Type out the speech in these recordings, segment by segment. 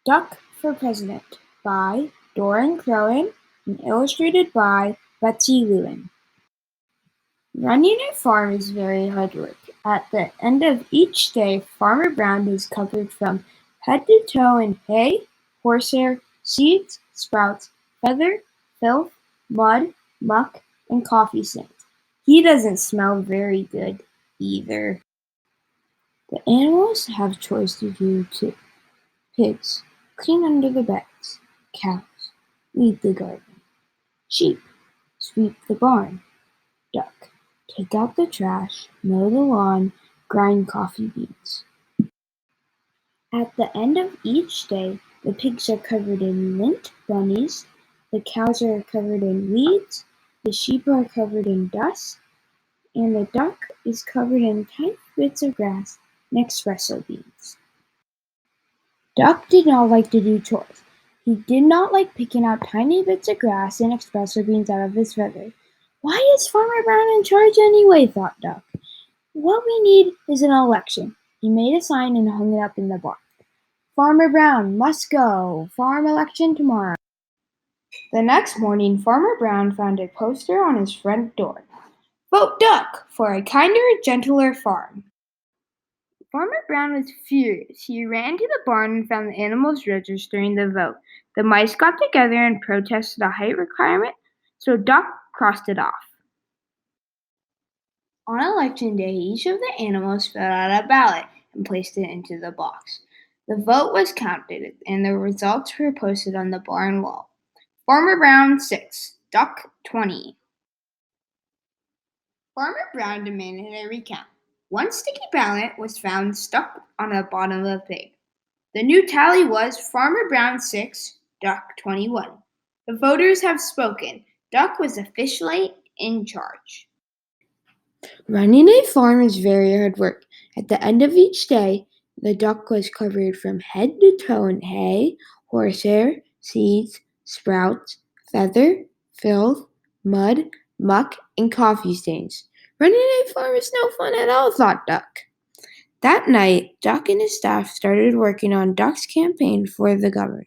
Duck for President by Doran Crowan and illustrated by Betsy Lewin. Running a farm is very hard work. At the end of each day, Farmer Brown is covered from head to toe in hay, horsehair, seeds, sprouts, feather, filth, mud, muck, and coffee stains. He doesn't smell very good either. The animals have chores to do too. Pigs, clean under the beds. Cows, weed the garden. Sheep, sweep the barn. Duck, take out the trash, mow the lawn, grind coffee beans. At the end of each day, the pigs are covered in lint bunnies, the cows are covered in weeds, the sheep are covered in dust, and the duck is covered in tiny bits of grass and espresso beans. Duck did not like to do chores. He did not like picking out tiny bits of grass and espresso beans out of his feathers. Why is Farmer Brown in charge anyway? Thought Duck. What we need is an election. He made a sign and hung it up in the barn. Farmer Brown must go. Farm election tomorrow. The next morning, Farmer Brown found a poster on his front door. Vote Duck for a kinder, gentler farm. Farmer Brown was furious. He ran to the barn and found the animals registering the vote. The mice got together and protested a height requirement, so Duck crossed it off. On election day, each of the animals filled out a ballot and placed it into the box. The vote was counted, and the results were posted on the barn wall. Farmer Brown 6, Duck 20. Farmer Brown demanded a recount. One sticky ballot was found stuck on the bottom of a pig. The new tally was Farmer Brown 6, Duck 21. The voters have spoken. Duck was officially in charge. Running a farm is very hard work. At the end of each day, the duck was covered from head to toe in hay, horsehair, seeds, sprouts, feather, filth, mud, muck, and coffee stains. Running a farm is no fun at all, thought Duck. That night, Duck and his staff started working on Duck's campaign for the governor.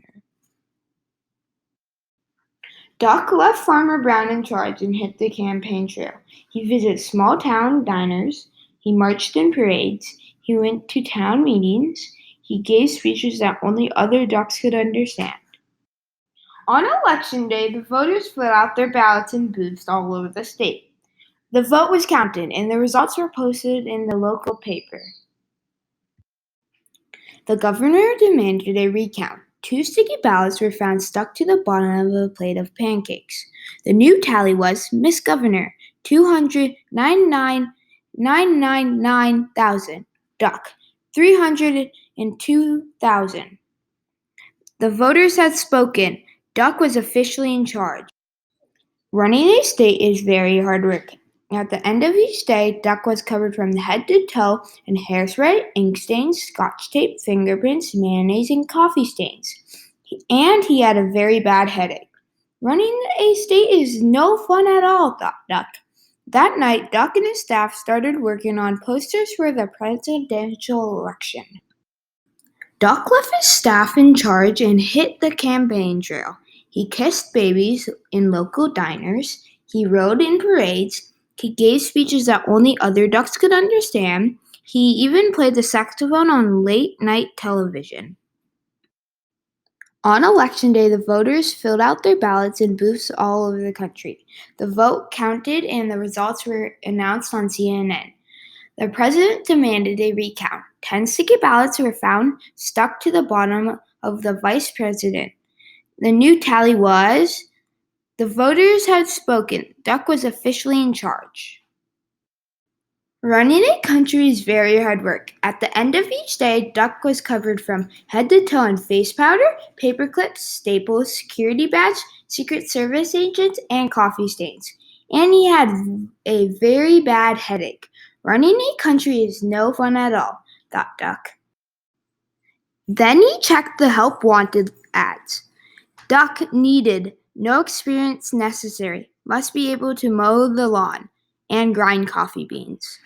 Duck left Farmer Brown in charge and hit the campaign trail. He visited small town diners, he marched in parades, he went to town meetings, he gave speeches that only other ducks could understand. On election day, the voters filled out their ballots in booths all over the state. The vote was counted, and the results were posted in the local paper. The governor demanded a recount. 2 sticky ballots were found stuck to the bottom of a plate of pancakes. The new tally was Miss Governor, 299,999,000. Duck, 302,000. The voters had spoken. Duck was officially in charge. Running a state is very hard work. At the end of each day, Duck was covered from head to toe in hairspray, ink stains, scotch tape, fingerprints, mayonnaise, and coffee stains. And he had a very bad headache. Running a state is no fun at all, thought Duck. That night, Duck and his staff started working on posters for the presidential election. Duck left his staff in charge and hit the campaign trail. He kissed babies in local diners. He rode in parades. He gave speeches that only other ducks could understand. He even played the saxophone on late-night television. On election day, the voters filled out their ballots in booths all over the country. The vote counted and the results were announced on CNN. The president demanded a recount. 10 sticky ballots were found stuck to the bottom of the vice president. The new tally was the voters had spoken. Duck was officially in charge. Running a country is very hard work. At the end of each day, Duck was covered from head to toe in face powder, paper clips, staples, security badge, Secret Service agents, and coffee stains. And he had a very bad headache. Running a country is no fun at all, thought Duck. Then he checked the help wanted ads. Duck needed no experience necessary, must be able to mow the lawn and grind coffee beans.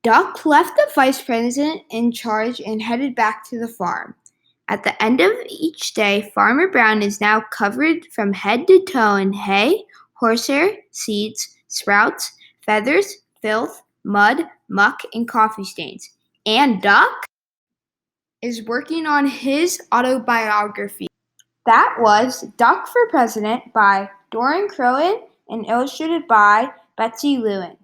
Duck left the vice president in charge and headed back to the farm. At the end of each day, Farmer Brown is now covered from head to toe in hay, horsehair, seeds, sprouts, feathers, filth, mud, muck, and coffee stains. And Duck is working on his autobiography. That was Duck for President by Doran Crowan and illustrated by Betsy Lewin.